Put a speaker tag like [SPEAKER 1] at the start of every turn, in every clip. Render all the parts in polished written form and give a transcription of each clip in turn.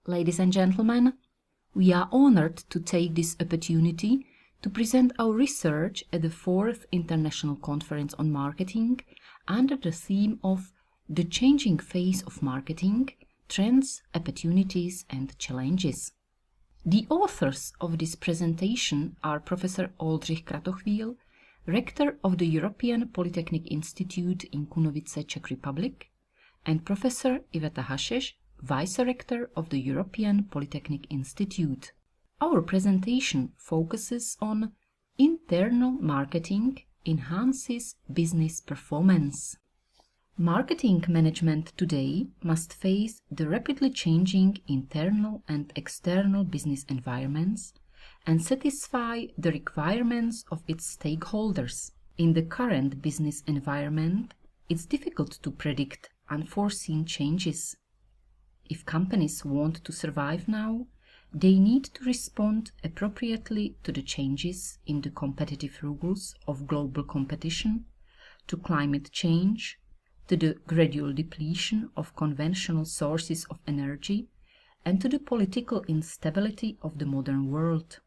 [SPEAKER 1] Ladies and gentlemen, we are honored to take this opportunity to present our research at the 4th International Conference on Marketing under the theme of The Changing Face of Marketing, Trends, Opportunities and Challenges. The authors of this presentation are Professor Oldrich Kratochvil, Rector of the European Polytechnic Institute in Kunovice, Czech Republic, and Professor Iveta Hashesh, Vice Rector of the European Polytechnic Institute. Our presentation focuses on internal marketing enhances business performance. Marketing management today must face the rapidly changing internal and external business environments and satisfy the requirements of its stakeholders. In the current business environment, it's difficult to predict unforeseen changes. If companies want to survive now, they need to respond appropriately to the changes in the competitive rules of global competition, to climate change, to the gradual depletion of conventional sources of energy, and to the political instability of the modern world.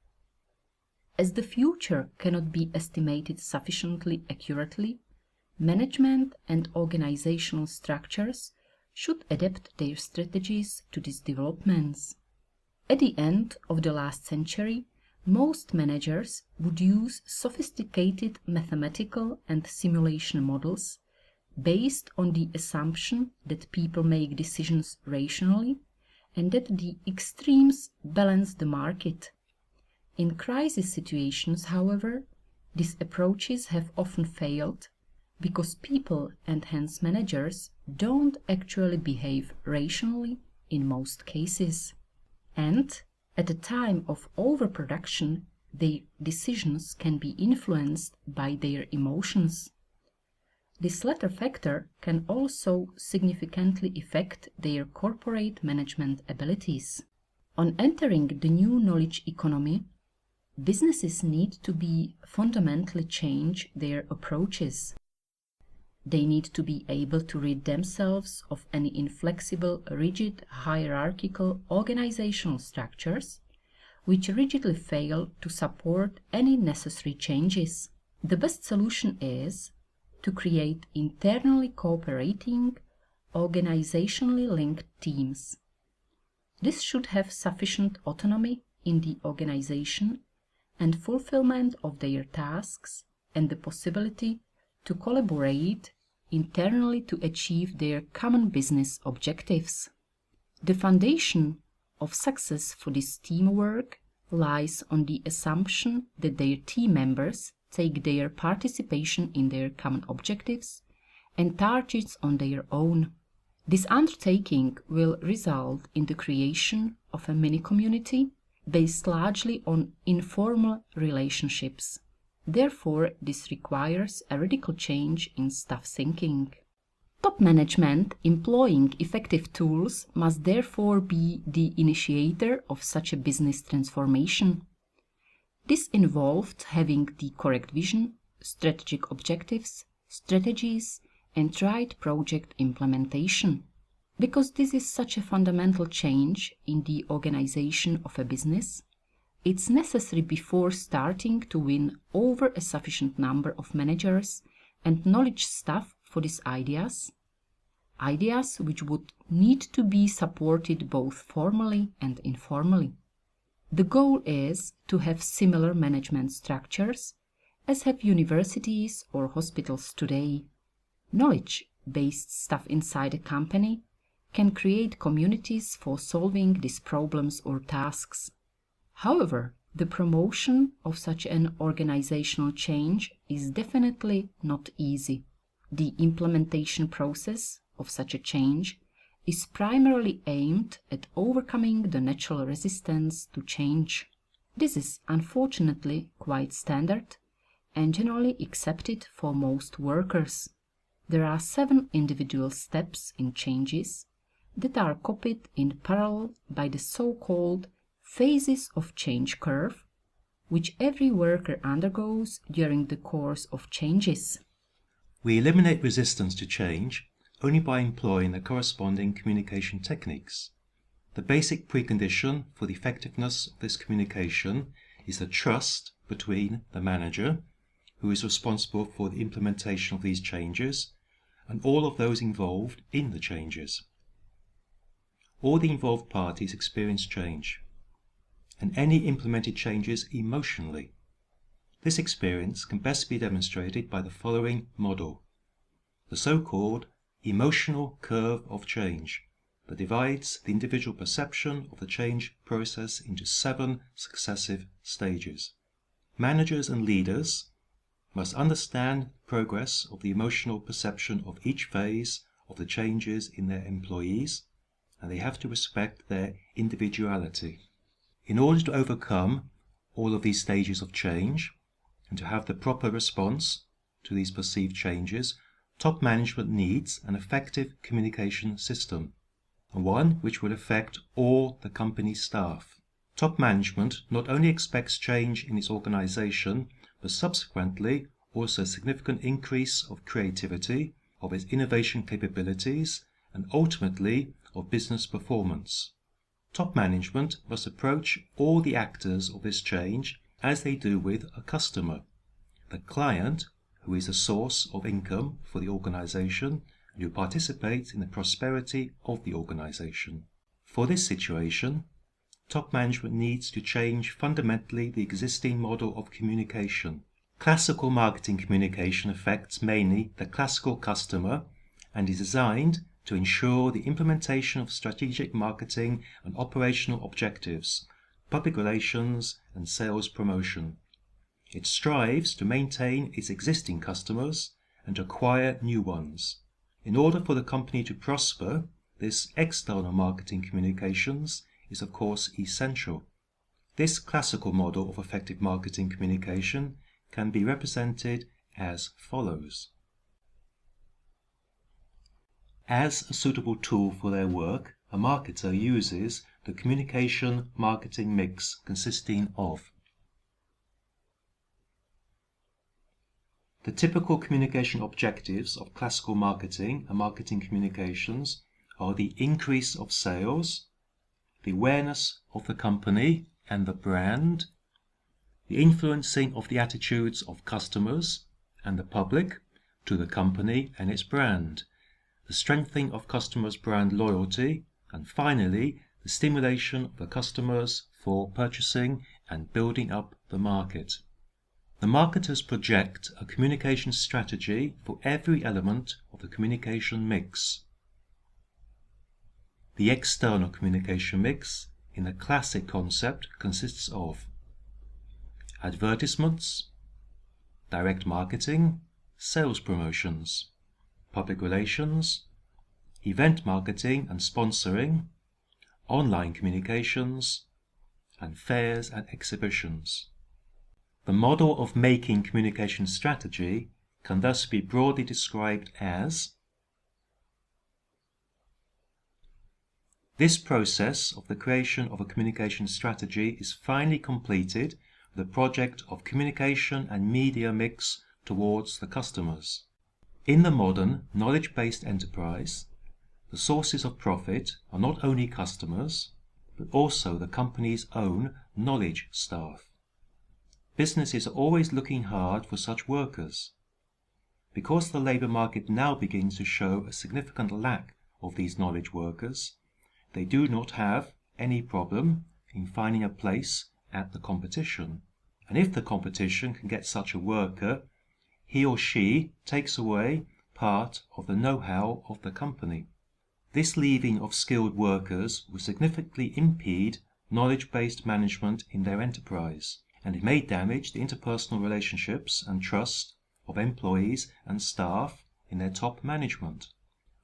[SPEAKER 1] As the future cannot be estimated sufficiently accurately, management and organizational structures should adapt their strategies to these developments. At the end of the last century, most managers would use sophisticated mathematical and simulation models based on the assumption that people make decisions rationally and that the extremes balance the market. In crisis situations, however, these approaches have often failed because people and hence managers don't actually behave rationally in most cases. And at a time of overproduction, their decisions can be influenced by their emotions. This latter factor can also significantly affect their corporate management abilities. On entering the new knowledge economy, businesses need to fundamentally change their approaches. They need to be able to rid themselves of any inflexible, rigid, hierarchical organizational structures which rigidly fail to support any necessary changes. The best solution is to create internally cooperating, organizationally linked teams. This should have sufficient autonomy in the organization and fulfillment of their tasks and the possibility to collaborate internally to achieve their common business objectives. The foundation of success for this teamwork lies on the assumption that their team members take their participation in their common objectives and targets on their own. This undertaking will result in the creation of a mini-community based largely on informal relationships. Therefore, this requires a radical change in staff thinking. Top management employing effective tools must therefore be the initiator of such a business transformation. This involved having the correct vision, strategic objectives, strategies, and right project implementation. Because this is such a fundamental change in the organization of a business, it's necessary before starting to win over a sufficient number of managers and knowledge staff for these ideas which would need to be supported both formally and informally. The goal is to have similar management structures as have universities or hospitals today. Knowledge-based staff inside a company can create communities for solving these problems or tasks. However, the promotion of such an organizational change is definitely not easy. The implementation process of such a change is primarily aimed at overcoming the natural resistance to change. This is unfortunately quite standard and generally accepted for most workers. There are 7 individual steps in changes that are copied in parallel by the so-called phases of change curve, which every worker undergoes during the course of changes.
[SPEAKER 2] We eliminate resistance to change only by employing the corresponding communication techniques. The basic precondition for the effectiveness of this communication is the trust between the manager, who is responsible for the implementation of these changes, and all of those involved in the changes. All the involved parties experience change, and any implemented changes emotionally. This experience can best be demonstrated by the following model, the so-called emotional curve of change, that divides the individual perception of the change process into 7 successive stages. Managers and leaders must understand the progress of the emotional perception of each phase of the changes in their employees, and they have to respect their individuality. In order to overcome all of these stages of change and to have the proper response to these perceived changes, top management needs an effective communication system, and one which will affect all the company's staff. Top management not only expects change in its organization, but subsequently also a significant increase of creativity, of its innovation capabilities, and ultimately of business performance. Top management must approach all the actors of this change as they do with a customer, the client, who is a source of income for the organization and who participates in the prosperity of the organization. For this situation, top management needs to change fundamentally the existing model of communication. Classical marketing communication affects mainly the classical customer and is designed to ensure the implementation of strategic marketing and operational objectives, public relations, and sales promotion. It strives to maintain its existing customers and to acquire new ones. In order for the company to prosper, this external marketing communications is of course essential. This classical model of effective marketing communication can be represented as follows. As a suitable tool for their work, a marketer uses the communication marketing mix consisting of the typical communication objectives of classical marketing and marketing communications are the increase of sales, the awareness of the company and the brand, the influencing of the attitudes of customers and the public to the company and its brand, the strengthening of customers' brand loyalty, and finally, the stimulation of the customers for purchasing and building up the market. The marketers project a communication strategy for every element of the communication mix. The external communication mix in the classic concept consists of advertisements, direct marketing, sales promotions, public relations, event marketing and sponsoring, online communications, and fairs and exhibitions. The model of making communication strategy can thus be broadly described as this process of the creation of a communication strategy is finally completed with a project of communication and media mix towards the customers. In the modern knowledge-based enterprise, the sources of profit are not only customers, but also the company's own knowledge staff. Businesses are always looking hard for such workers. Because the labour market now begins to show a significant lack of these knowledge workers, they do not have any problem in finding a place at the competition. And if the competition can get such a worker, he or she takes away part of the know-how of the company. This leaving of skilled workers will significantly impede knowledge-based management in their enterprise, and it may damage the interpersonal relationships and trust of employees and staff in their top management.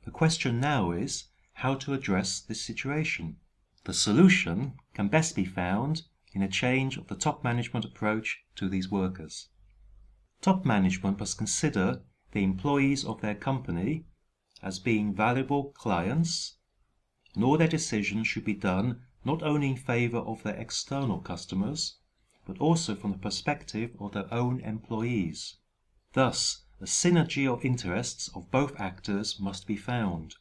[SPEAKER 2] The question now is how to address this situation. The solution can best be found in a change of the top management approach to these workers. Top management must consider the employees of their company as being valuable clients, and all their decisions should be done not only in favor of their external customers, but also from the perspective of their own employees. Thus, a synergy of interests of both actors must be found.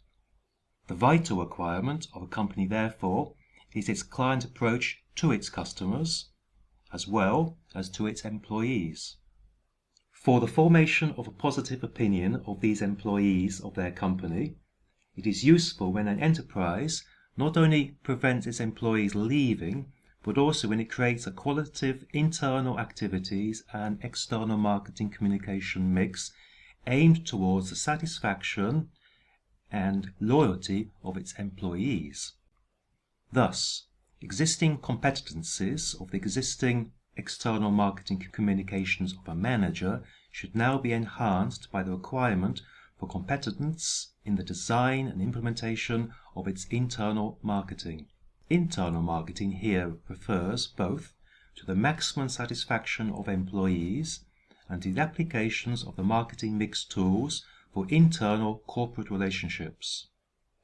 [SPEAKER 2] The vital requirement of a company, therefore, is its client approach to its customers, as well as to its employees. For the formation of a positive opinion of these employees of their company, it is useful when an enterprise not only prevents its employees leaving, but also when it creates a qualitative internal activities and external marketing communication mix aimed towards the satisfaction and loyalty of its employees. Thus, existing competencies of the existing external marketing communications of a manager should now be enhanced by the requirement for competence in the design and implementation of its internal marketing. Internal marketing here refers both to the maximum satisfaction of employees and to the applications of the marketing mix tools for internal corporate relationships.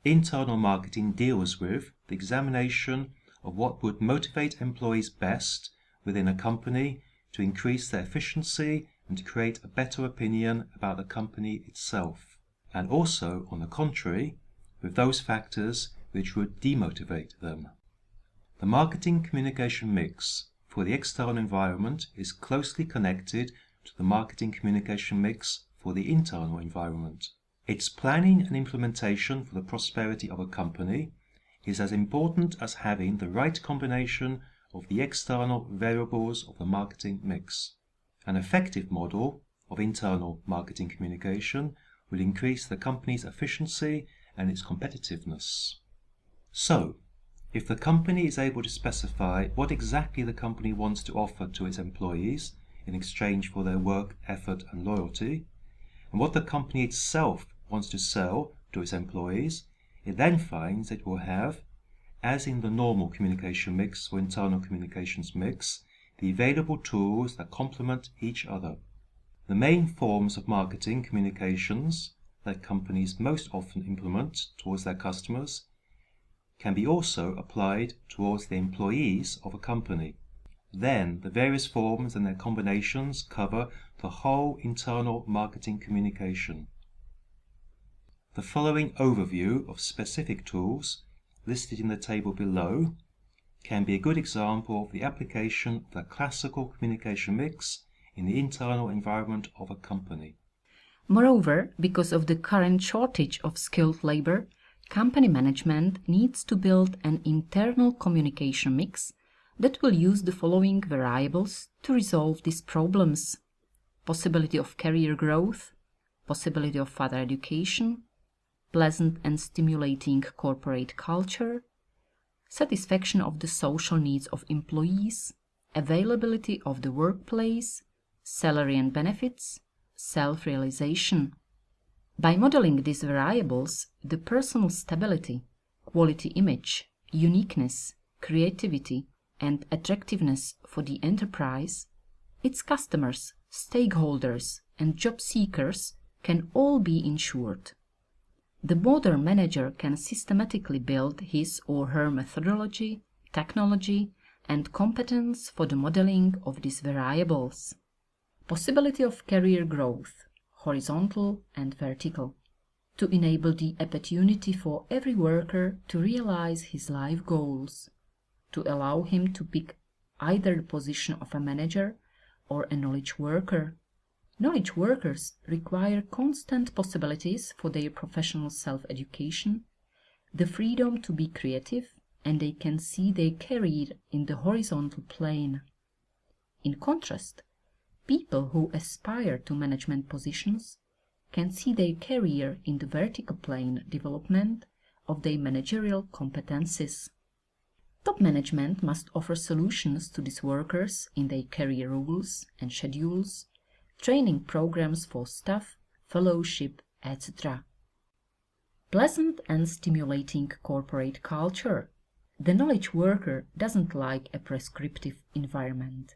[SPEAKER 2] Internal marketing deals with the examination of what would motivate employees best within a company to increase their efficiency and to create a better opinion about the company itself, and also, on the contrary, with those factors which would demotivate them. The marketing communication mix for the external environment is closely connected to the marketing communication mix for the internal environment. Its planning and implementation for the prosperity of a company is as important as having the right combination of the external variables of the marketing mix. An effective model of internal marketing communication will increase the company's efficiency and its competitiveness. So, if the company is able to specify what exactly the company wants to offer to its employees in exchange for their work, effort, and loyalty, and what the company itself wants to sell to its employees, it then finds it will have, as in the normal communication mix or internal communications mix, the available tools that complement each other. The main forms of marketing communications that companies most often implement towards their customers can be also applied towards the employees of a company. Then the various forms and their combinations cover the whole internal marketing communication. The following overview of specific tools listed in the table below can be a good example of the application of the classical communication mix in the internal environment of a company.
[SPEAKER 1] Moreover, because of the current shortage of skilled labor, company management needs to build an internal communication mix that will use the following variables to resolve these problems: possibility of career growth, possibility of further education, pleasant and stimulating corporate culture, satisfaction of the social needs of employees, availability of the workplace, salary and benefits, self-realization. By modeling these variables, the personal stability, quality image, uniqueness, creativity, and attractiveness for the enterprise, its customers, stakeholders, and job seekers can all be ensured. The modern manager can systematically build his or her methodology, technology, and competence for the modeling of these variables. Possibility of career growth, horizontal and vertical, to enable the opportunity for every worker to realize his life goals, to allow him to pick either the position of a manager or a knowledge worker. Knowledge workers require constant possibilities for their professional self-education, the freedom to be creative, and they can see their career in the horizontal plane. In contrast, people who aspire to management positions can see their career in the vertical plane development of their managerial competencies. Top management must offer solutions to these workers in their career rules and schedules, training programs for staff, fellowship, etc. Pleasant and stimulating corporate culture. The knowledge worker doesn't like a prescriptive environment.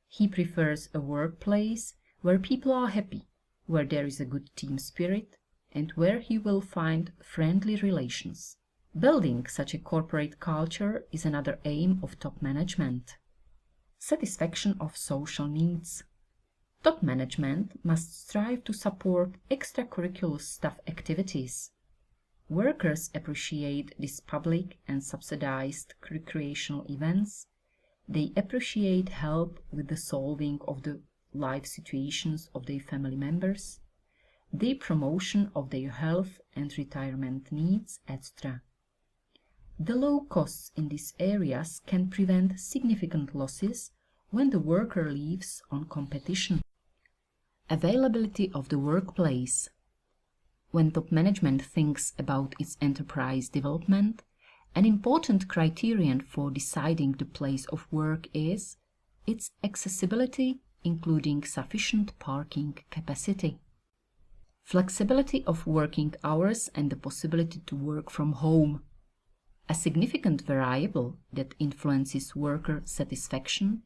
[SPEAKER 1] He prefers a workplace where people are happy, where there is a good team spirit, and where he will find friendly relations. Building such a corporate culture is another aim of top management. Satisfaction of social needs. Top management must strive to support extracurricular staff activities. Workers appreciate these public and subsidized recreational events. They appreciate help with the solving of the life situations of their family members, the promotion of their health and retirement needs, etc. The low costs in these areas can prevent significant losses when the worker leaves on competition. Availability of the workplace. When top management thinks about its enterprise development, an important criterion for deciding the place of work is its accessibility, including sufficient parking capacity. Flexibility of working hours and the possibility to work from home. A significant variable that influences worker satisfaction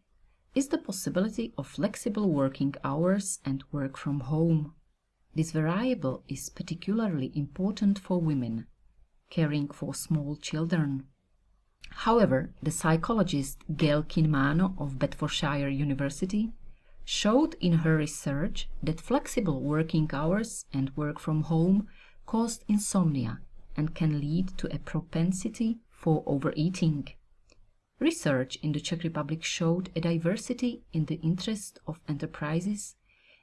[SPEAKER 1] is the possibility of flexible working hours and work from home. This variable is particularly important for women caring for small children. However, the psychologist Gail Kinmano of Bedfordshire University showed in her research that flexible working hours and work from home cause insomnia and can lead to a propensity for overeating. Research in the Czech Republic showed a diversity in the interest of enterprises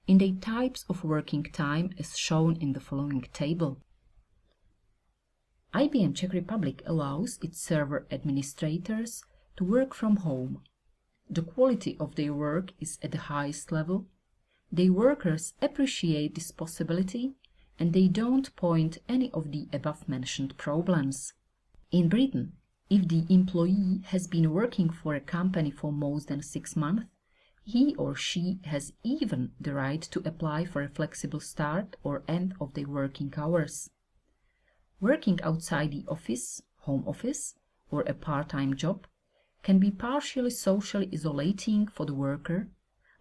[SPEAKER 1] in the types of working time as shown in the following table. IBM Czech Republic allows its server administrators to work from home. The quality of their work is at the highest level. Their workers appreciate this possibility and they don't point any of the above-mentioned problems. In Britain, if the employee has been working for a company for more than 6 months, he or she has even the right to apply for a flexible start or end of their working hours. Working outside the office, home office, or a part-time job can be partially socially isolating for the worker,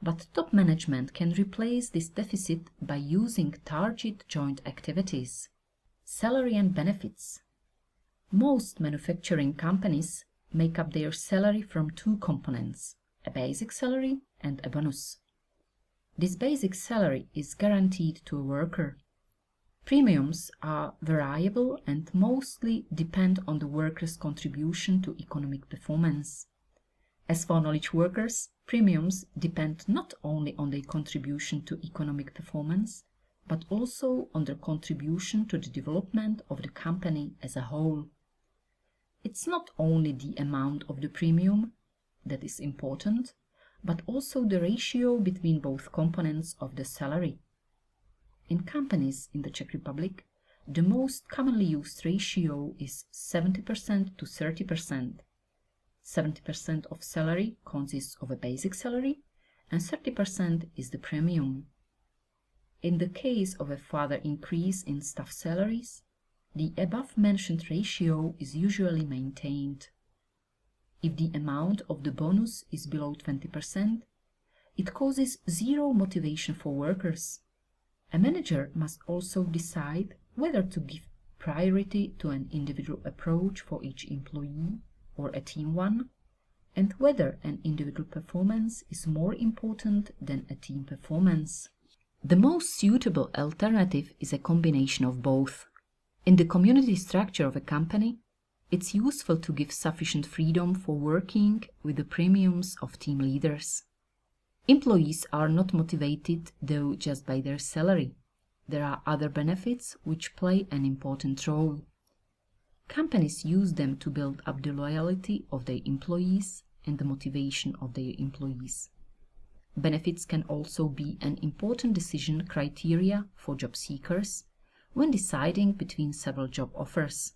[SPEAKER 1] but top management can replace this deficit by using targeted joint activities. Salary and benefits. Most manufacturing companies make up their salary from 2 components, a basic salary and a bonus. This basic salary is guaranteed to a worker. Premiums are variable and mostly depend on the worker's contribution to economic performance. As for knowledge workers, premiums depend not only on their contribution to economic performance, but also on their contribution to the development of the company as a whole. It's not only the amount of the premium that is important, but also the ratio between both components of the salary. In companies in the Czech Republic, the most commonly used ratio is 70% to 30%. 70% of salary consists of a basic salary and 30% is the premium. In the case of a further increase in staff salaries, the above-mentioned ratio is usually maintained. If the amount of the bonus is below 20%, it causes zero motivation for workers. A manager must also decide whether to give priority to an individual approach for each employee or a team one, and whether an individual performance is more important than a team performance. The most suitable alternative is a combination of both. In the community structure of a company, it's useful to give sufficient freedom for working with the premiums of team leaders. Employees are not motivated, though, just by their salary. There are other benefits which play an important role. Companies use them to build up the loyalty of their employees and the motivation of their employees. Benefits can also be an important decision criteria for job seekers when deciding between several job offers.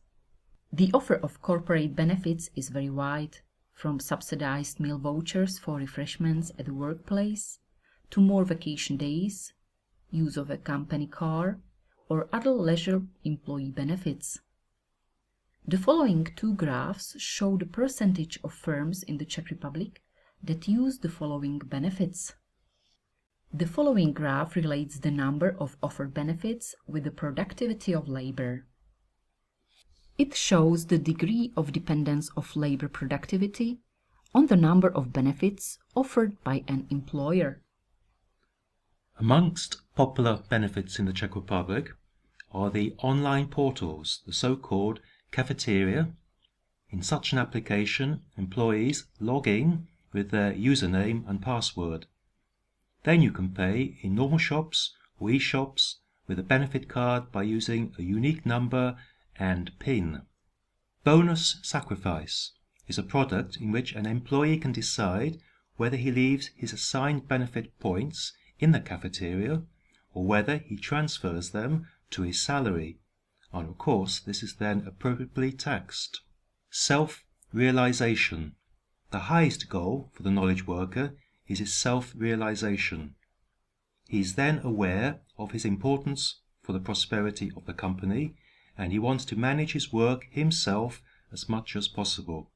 [SPEAKER 1] The offer of corporate benefits is very wide, from subsidized meal vouchers for refreshments at the workplace, to more vacation days, use of a company car, or other leisure employee benefits. The following 2 graphs show the percentage of firms in the Czech Republic that use the following benefits. The following graph relates the number of offered benefits with the productivity of labor. It shows the degree of dependence of labor productivity on the number of benefits offered by an employer.
[SPEAKER 2] Amongst popular benefits in the Czech Republic are the online portals, the so-called cafeteria. In such an application, employees log in with their username and password. Then you can pay in normal shops or e-shops with a benefit card by using a unique number and PIN. Bonus Sacrifice is a product in which an employee can decide whether he leaves his assigned benefit points in the cafeteria or whether he transfers them to his salary, and of course this is then appropriately taxed. Self-realization. The highest goal for the knowledge worker is his self-realization. He is then aware of his importance for the prosperity of the company, and he wants to manage his work himself as much as possible.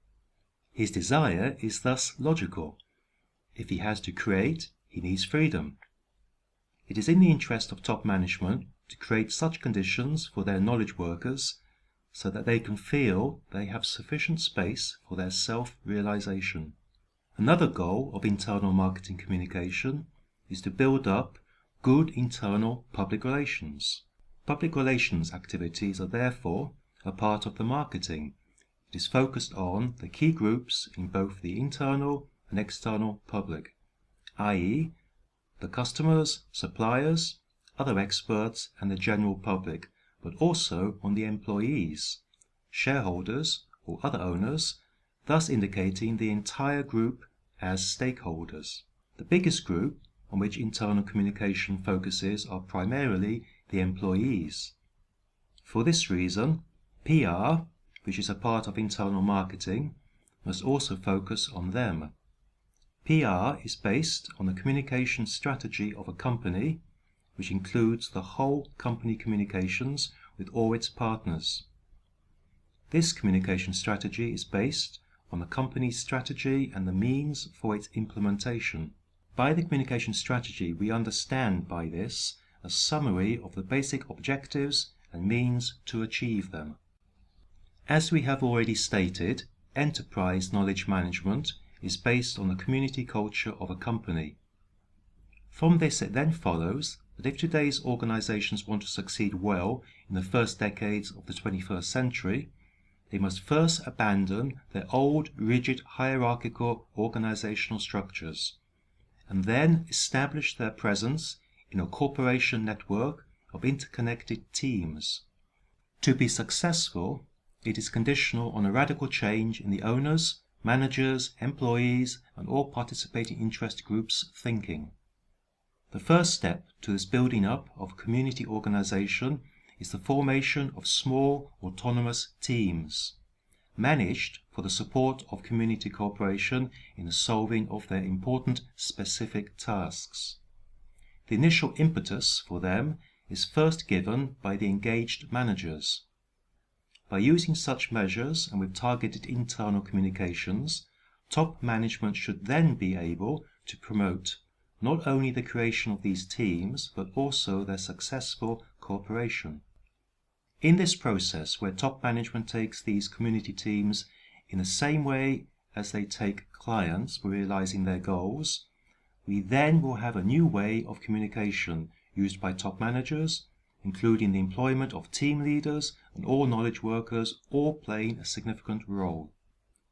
[SPEAKER 2] His desire is thus logical. If he has to create, he needs freedom. It is in the interest of top management to create such conditions for their knowledge workers so that they can feel they have sufficient space for their self-realization. Another goal of internal marketing communication is to build up good internal public relations. Public relations activities are therefore a part of the marketing. It is focused on the key groups in both the internal and external public, i.e., the customers, suppliers, other experts, and the general public, but also on the employees, shareholders, or other owners, thus indicating the entire group as stakeholders. The biggest group on which internal communication focuses are primarily the employees. For this reason, PR, which is a part of internal marketing, must also focus on them. PR is based on the communication strategy of a company, which includes the whole company communications with all its partners. This communication strategy is based on the company's strategy and the means for its implementation. By the communication strategy, we understand by this a summary of the basic objectives and means to achieve them. As we have already stated, enterprise knowledge management is based on the community culture of a company. From this it then follows that if today's organizations want to succeed well in the first decades of the 21st century, they must first abandon their old, rigid, hierarchical organizational structures, and then establish their presence in a corporation network of interconnected teams. To be successful, it is conditional on a radical change in the owners, managers, employees, and all participating interest groups' thinking. The first step to this building up of community organization is the formation of small autonomous teams, managed for the support of community cooperation in the solving of their important specific tasks. The initial impetus for them is first given by the engaged managers. By using such measures and with targeted internal communications, top management should then be able to promote not only the creation of these teams, but also their successful cooperation. In this process, where top management takes these community teams in the same way as they take clients for realizing their goals, we then will have a new way of communication used by top managers, including the employment of team leaders and all knowledge workers, all playing a significant role.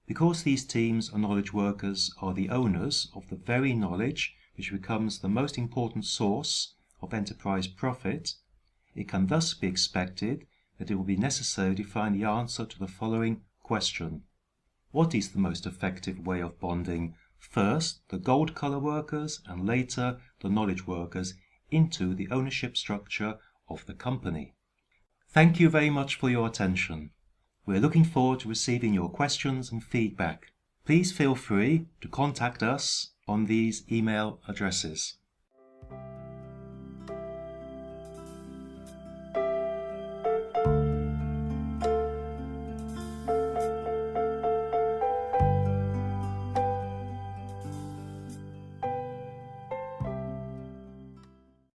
[SPEAKER 2] Because these teams and knowledge workers are the owners of the very knowledge which becomes the most important source of enterprise profit, it can thus be expected that it will be necessary to find the answer to the following question. What is the most effective way of bonding first the gold collar workers and later the knowledge workers into the ownership structure of the company? Thank you very much for your attention. We're looking forward to receiving your questions and feedback. Please feel free to contact us on these email addresses.